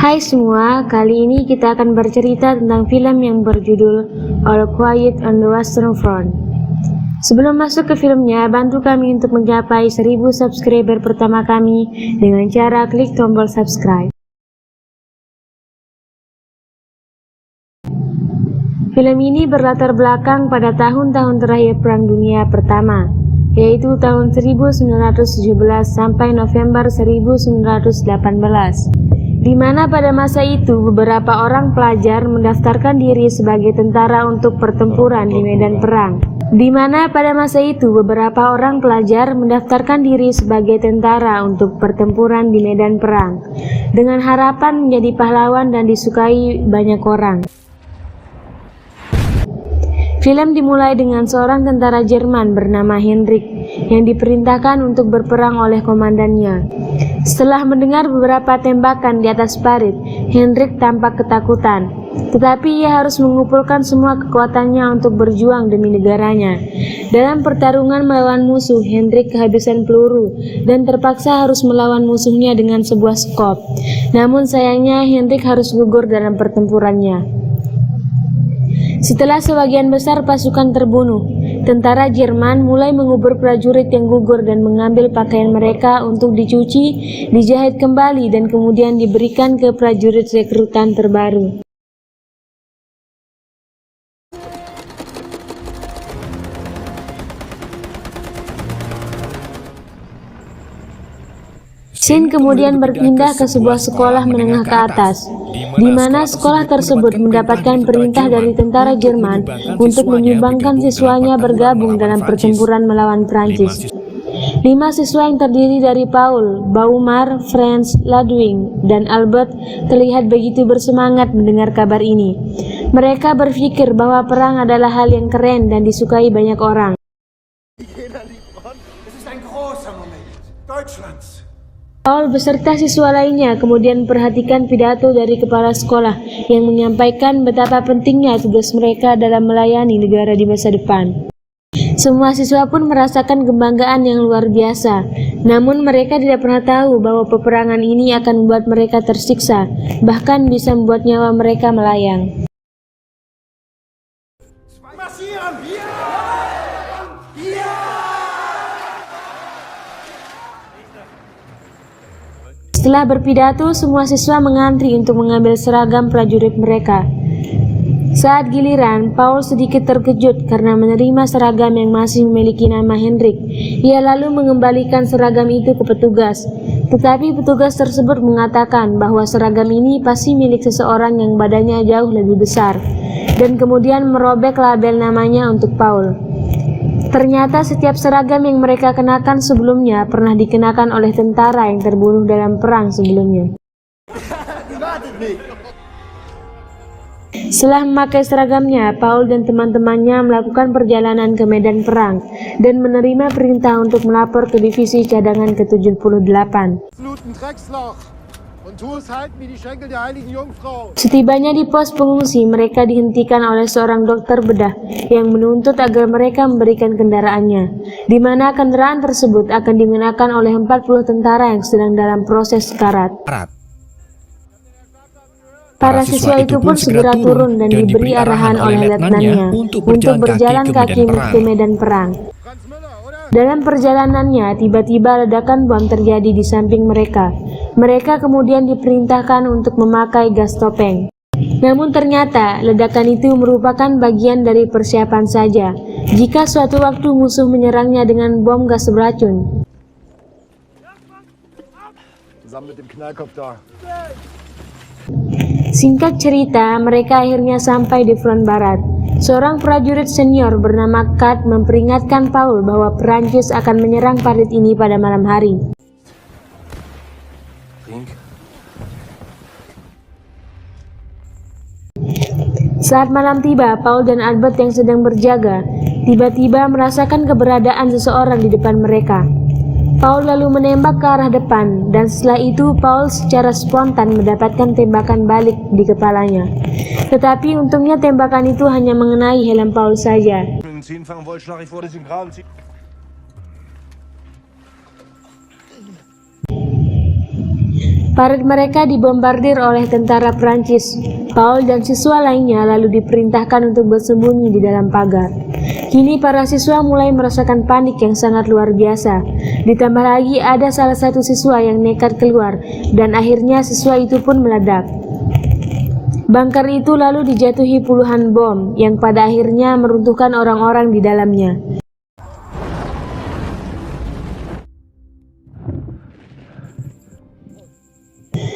Hai semua, kali ini kita akan bercerita tentang film yang berjudul All Quiet on the Western Front. Sebelum masuk ke filmnya, bantu kami untuk mencapai 1000 subscriber pertama kami dengan cara klik tombol subscribe. Film ini berlatar belakang pada tahun-tahun terakhir Perang Dunia Pertama, yaitu tahun 1917 sampai November 1918. Di mana pada masa itu beberapa orang pelajar mendaftarkan diri sebagai tentara untuk pertempuran di medan perang. Dengan harapan menjadi pahlawan dan disukai banyak orang. Film dimulai dengan seorang tentara Jerman bernama Heinrich yang diperintahkan untuk berperang oleh komandannya. Setelah mendengar beberapa tembakan di atas parit, Heinrich tampak ketakutan. Tetapi ia harus mengumpulkan semua kekuatannya untuk berjuang demi negaranya. Dalam pertarungan melawan musuh, Heinrich kehabisan peluru dan terpaksa harus melawan musuhnya dengan sebuah skop. Namun sayangnya Heinrich harus gugur dalam pertempurannya. Setelah sebagian besar pasukan terbunuh, tentara Jerman mulai mengubur prajurit yang gugur dan mengambil pakaian mereka untuk dicuci, dijahit kembali dan kemudian diberikan ke prajurit rekrutan terbaru. Scene kemudian berpindah ke sebuah sekolah menengah ke atas, di mana sekolah tersebut mendapatkan perintah dari tentara Jerman untuk menyumbangkan siswanya bergabung dalam pertempuran melawan Prancis. 5 siswa yang terdiri dari Paul, Baumar, Franz, Ludwig, dan Albert terlihat begitu bersemangat mendengar kabar ini. Mereka berpikir bahwa perang adalah hal yang keren dan disukai banyak orang. Paul beserta siswa lainnya kemudian memperhatikan pidato dari kepala sekolah yang menyampaikan betapa pentingnya tugas mereka dalam melayani negara di masa depan. Semua siswa pun merasakan kebanggaan yang luar biasa, namun mereka tidak pernah tahu bahwa peperangan ini akan membuat mereka tersiksa, bahkan bisa membuat nyawa mereka melayang. Setelah berpidato, semua siswa mengantri untuk mengambil seragam prajurit mereka. Saat giliran, Paul sedikit terkejut karena menerima seragam yang masih memiliki nama Heinrich. Ia lalu mengembalikan seragam itu ke petugas. Tetapi petugas tersebut mengatakan bahwa seragam ini pasti milik seseorang yang badannya jauh lebih besar, dan kemudian merobek label namanya untuk Paul. Ternyata setiap seragam yang mereka kenakan sebelumnya pernah dikenakan oleh tentara yang terbunuh dalam perang sebelumnya. Setelah memakai seragamnya, Paul dan teman-temannya melakukan perjalanan ke medan perang dan menerima perintah untuk melapor ke divisi cadangan ke-78. Setibanya di pos pengungsi, mereka dihentikan oleh seorang dokter bedah yang menuntut agar mereka memberikan kendaraannya, di mana kendaraan tersebut akan digunakan oleh 40 tentara yang sedang dalam proses sekarat. Para siswa itu pun segera turun dan diberi arahan oleh letnannya untuk berjalan kaki ke medan perang. Dalam perjalanannya, tiba-tiba ledakan bom terjadi di samping mereka. Mereka kemudian diperintahkan untuk memakai gas topeng. Namun ternyata, ledakan itu merupakan bagian dari persiapan saja jika suatu waktu musuh menyerangnya dengan bom gas beracun. Singkat cerita, mereka akhirnya sampai di front barat. Seorang prajurit senior bernama Kat memperingatkan Paul bahwa Perancis akan menyerang parit ini pada malam hari. Saat malam tiba, Paul dan Albert yang sedang berjaga tiba-tiba merasakan keberadaan seseorang di depan mereka. Paul lalu menembak ke arah depan, dan setelah itu Paul secara spontan mendapatkan tembakan balik di kepalanya. Tetapi untungnya tembakan itu hanya mengenai helm Paul saja. Parit mereka dibombardir oleh tentara Prancis. Paul dan siswa lainnya lalu diperintahkan untuk bersembunyi di dalam pagar. Kini para siswa mulai merasakan panik yang sangat luar biasa. Ditambah lagi ada salah satu siswa yang nekat keluar dan akhirnya siswa itu pun meledak. Bunker itu lalu dijatuhi puluhan bom yang pada akhirnya meruntuhkan orang-orang di dalamnya.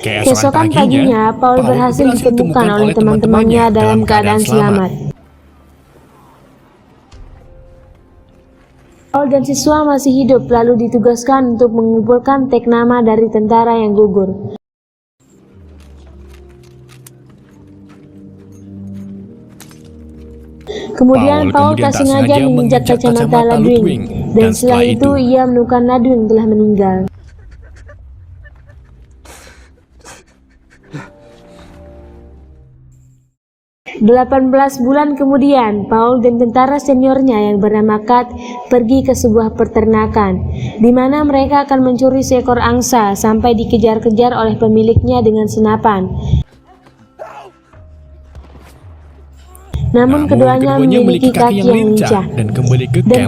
Keesokan paginya, Paul berhasil ditemukan oleh teman-temannya dalam keadaan selamat. Paul dan siswa masih hidup lalu ditugaskan untuk mengumpulkan tag nama dari tentara yang gugur. Kemudian Paul tak sengaja menginjak kacamata Ludwig, dan setelah itu ia menemukan Ludwig telah meninggal. 18 bulan kemudian, Paul dan tentara seniornya yang bernama Kat pergi ke sebuah peternakan, di mana mereka akan mencuri seekor angsa sampai dikejar-kejar oleh pemiliknya dengan senapan. Namun keduanya memiliki kaki yang lincah dan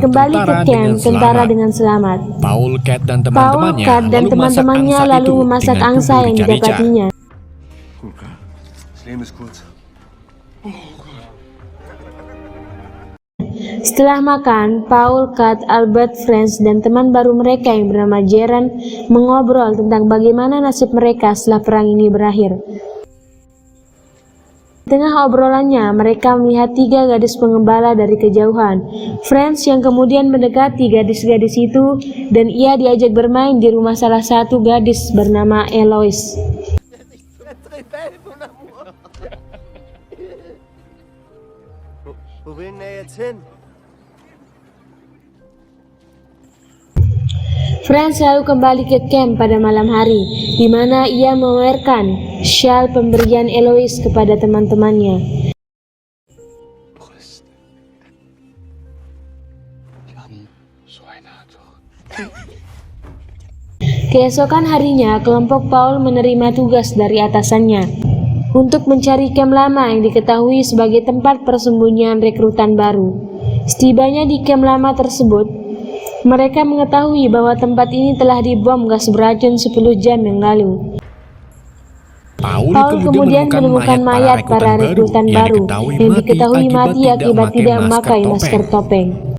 kembali ke camp tentara dengan selamat. Paul, Kat dan teman-temannya lalu memasak angsa yang didapatinya. Setelah makan, Paul, Kat, Albert, Franz, dan teman baru mereka yang bernama Jeren mengobrol tentang bagaimana nasib mereka setelah perang ini berakhir. Di tengah obrolannya, mereka melihat 3 gadis pengembala dari kejauhan. Franz yang kemudian mendekati gadis-gadis itu, dan ia diajak bermain di rumah salah satu gadis bernama Eloise. Franz lalu kembali ke camp pada malam hari, di mana ia memamerkan syal pemberian Eloise kepada teman-temannya. Keesokan harinya, kelompok Paul menerima tugas dari atasannya untuk mencari camp lama yang diketahui sebagai tempat persembunyian rekrutan baru. Setibanya di camp lama tersebut, mereka mengetahui bahwa tempat ini telah dibom gas beracun 10 jam yang lalu. Paul kemudian menemukan mayat para rekrutan baru yang diketahui mati akibat tidak memakai masker topeng.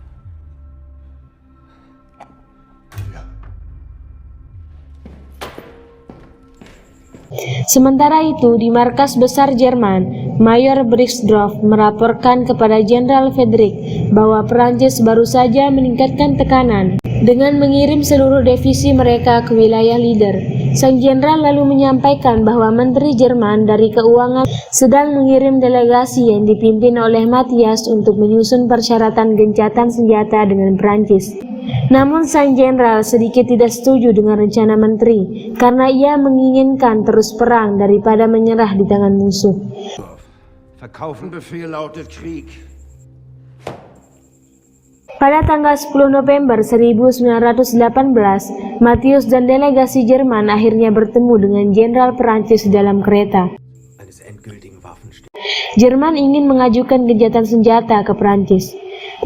Sementara itu, di markas besar Jerman, Mayor Brixdorf melaporkan kepada Jenderal Frederick bahwa Prancis baru saja meningkatkan tekanan dengan mengirim seluruh divisi mereka ke wilayah Lider. Sang jenderal lalu menyampaikan bahwa Menteri Jerman dari Keuangan sedang mengirim delegasi yang dipimpin oleh Matthias untuk menyusun persyaratan gencatan senjata dengan Prancis. Namun sang jenderal sedikit tidak setuju dengan rencana menteri karena ia menginginkan terus perang daripada menyerah di tangan musuh. Pada tanggal 10 November 1918, Matthias dan delegasi Jerman akhirnya bertemu dengan Jenderal Perancis dalam kereta. Jerman ingin mengajukan gencatan senjata ke Perancis,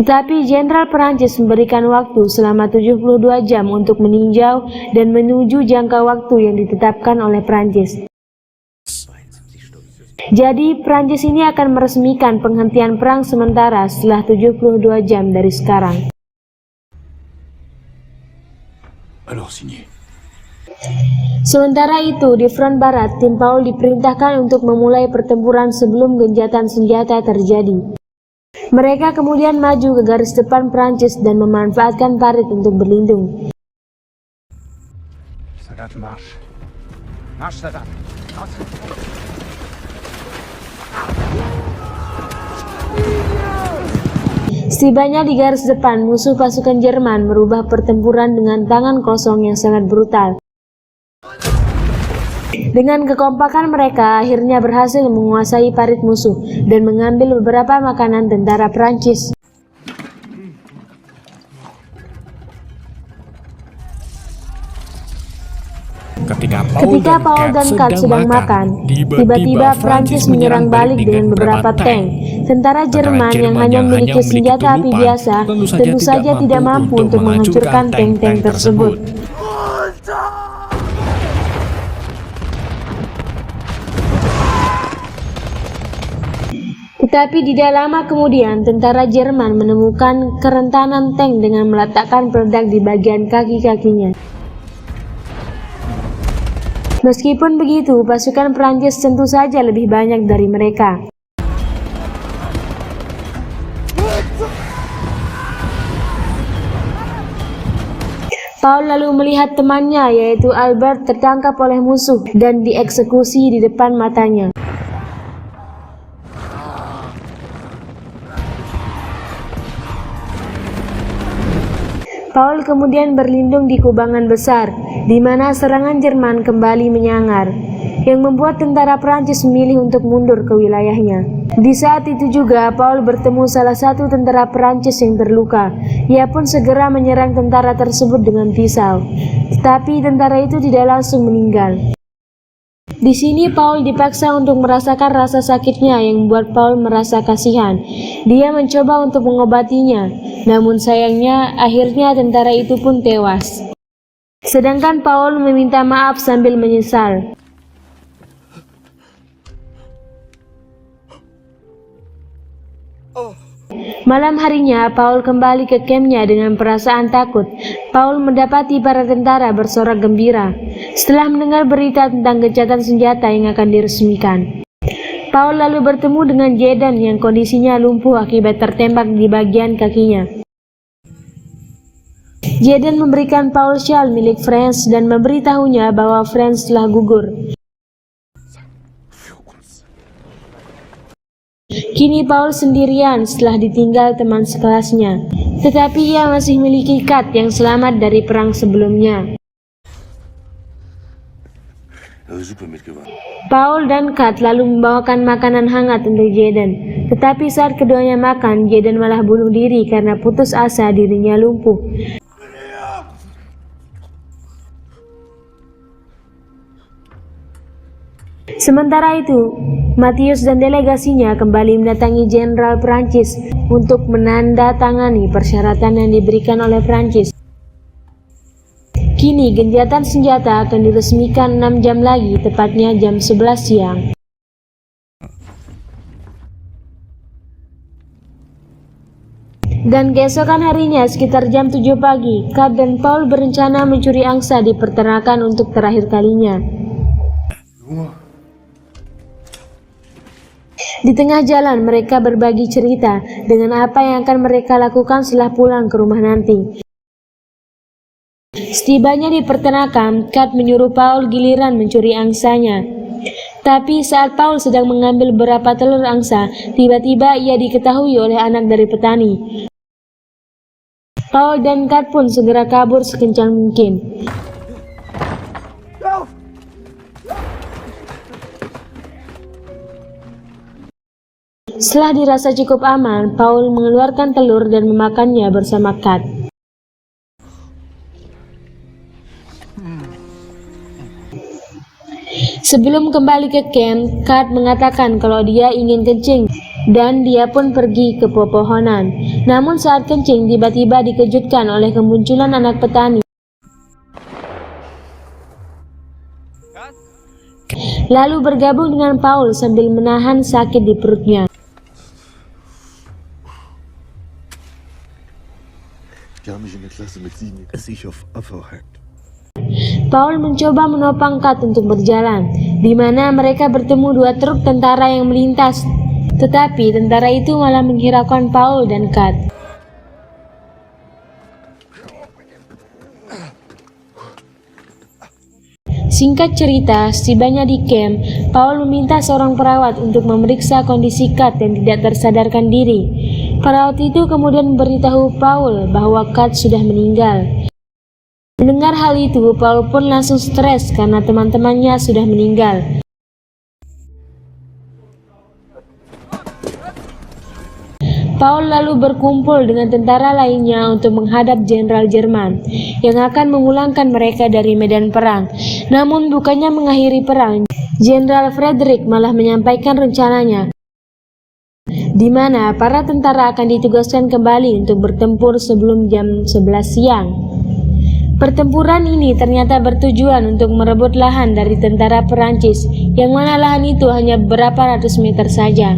tetapi Jenderal Perancis memberikan waktu selama 72 jam untuk meninjau dan menuju jangka waktu yang ditetapkan oleh Perancis. Jadi Perancis ini akan meresmikan penghentian perang sementara setelah 72 jam dari sekarang. Sementara itu, di front barat, tim Paul diperintahkan untuk memulai pertempuran sebelum gencatan senjata terjadi. Mereka kemudian maju ke garis depan Prancis dan memanfaatkan parit untuk berlindung. Setibanya di garis depan, musuh pasukan Jerman merubah pertempuran dengan tangan kosong yang sangat brutal. Dengan kekompakan mereka, akhirnya berhasil menguasai parit musuh dan mengambil beberapa makanan tentara Prancis. Ketika Paul dan Kat sedang makan, tiba-tiba Prancis menyerang balik dengan beberapa tank. Tentara Jerman yang hanya memiliki senjata api biasa tentu saja tidak mampu untuk menghancurkan tank-tank tersebut. Tetapi tidak lama kemudian, tentara Jerman menemukan kerentanan tank dengan meletakkan peledak di bagian kaki-kakinya. Meskipun begitu, pasukan Prancis tentu saja lebih banyak dari mereka. Paul lalu melihat temannya, yaitu Albert, tertangkap oleh musuh dan dieksekusi di depan matanya. Paul kemudian berlindung di kubangan besar, di mana serangan Jerman kembali menyangar, yang membuat tentara Prancis memilih untuk mundur ke wilayahnya. Di saat itu juga, Paul bertemu salah satu tentara Prancis yang terluka. Ia pun segera menyerang tentara tersebut dengan pisau, tetapi tentara itu tidak langsung meninggal. Di sini Paul dipaksa untuk merasakan rasa sakitnya yang membuat Paul merasa kasihan. Dia mencoba untuk mengobatinya, namun sayangnya akhirnya tentara itu pun tewas. Sedangkan Paul meminta maaf sambil menyesal. Malam harinya, Paul kembali ke kampnya dengan perasaan takut. Paul mendapati para tentara bersorak gembira setelah mendengar berita tentang gencatan senjata yang akan diresmikan. Paul lalu bertemu dengan Jeden yang kondisinya lumpuh akibat tertembak di bagian kakinya. Jeden memberikan Paul syal milik Franz dan memberitahunya bahwa Franz telah gugur. Kini Paul sendirian setelah ditinggal teman sekelasnya, tetapi ia masih memiliki Kat yang selamat dari perang sebelumnya. Paul dan Kat lalu membawakan makanan hangat untuk Jeden, tetapi saat keduanya makan, Jeden malah bunuh diri karena putus asa dirinya lumpuh. Sementara itu, Matthias dan delegasinya kembali mendatangi Jenderal Prancis untuk menandatangani persyaratan yang diberikan oleh Prancis. Kini gencatan senjata akan diresmikan 6 jam lagi, tepatnya jam 11 siang. Dan keesokan harinya sekitar jam 7 pagi, Kat dan Paul berencana mencuri angsa di peternakan untuk terakhir kalinya. Di tengah jalan mereka berbagi cerita dengan apa yang akan mereka lakukan setelah pulang ke rumah nanti. Setibanya di peternakan, Kat menyuruh Paul giliran mencuri angsanya. Tapi saat Paul sedang mengambil beberapa telur angsa, tiba-tiba ia diketahui oleh anak dari petani. Paul dan Kat pun segera kabur sekencang mungkin. Setelah dirasa cukup aman, Paul mengeluarkan telur dan memakannya bersama Kat. Sebelum kembali ke camp, Kat mengatakan kalau dia ingin kencing dan dia pun pergi ke pepohonan. Namun saat kencing, tiba-tiba dikejutkan oleh kemunculan anak petani. Lalu bergabung dengan Paul sambil menahan sakit di perutnya. Paul mencoba menopang Kat untuk berjalan, di mana mereka bertemu 2 truk tentara yang melintas. Tetapi tentara itu malah menghiraukan Paul dan Kat. Singkat cerita, setibanya di camp, Paul meminta seorang perawat untuk memeriksa kondisi Kat yang tidak tersadarkan diri. Perawat itu kemudian memberitahu Paul bahwa Kat sudah meninggal. Mendengar hal itu, Paul pun langsung stres karena teman-temannya sudah meninggal. Paul lalu berkumpul dengan tentara lainnya untuk menghadap Jenderal Jerman yang akan memulangkan mereka dari medan perang. Namun bukannya mengakhiri perang, Jenderal Frederick malah menyampaikan rencananya, di mana para tentara akan ditugaskan kembali untuk bertempur sebelum jam 11 siang. Pertempuran ini ternyata bertujuan untuk merebut lahan dari tentara Perancis, yang mana lahan itu hanya beberapa ratus meter saja.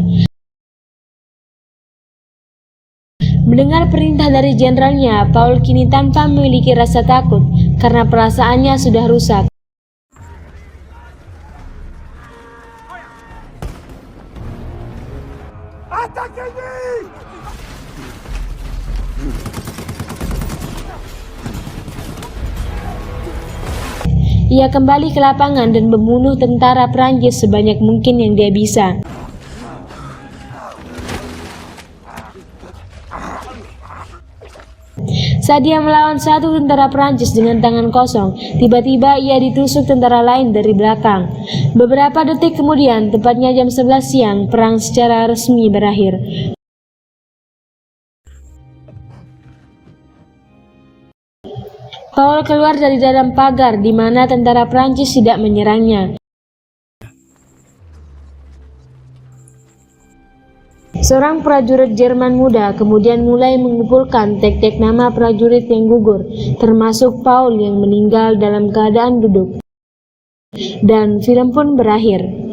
Mendengar perintah dari jenderalnya, Paul kini tanpa memiliki rasa takut karena perasaannya sudah rusak. Ia kembali ke lapangan dan membunuh tentara Prancis sebanyak mungkin yang dia bisa. Saat dia melawan satu tentara Prancis dengan tangan kosong, tiba-tiba ia ditusuk tentara lain dari belakang. Beberapa detik kemudian, tepatnya jam 11 siang, perang secara resmi berakhir. Paul keluar dari dalam pagar di mana tentara Prancis tidak menyerangnya. Seorang prajurit Jerman muda kemudian mulai mengumpulkan tek-tek nama prajurit yang gugur, termasuk Paul yang meninggal dalam keadaan duduk. Dan film pun berakhir.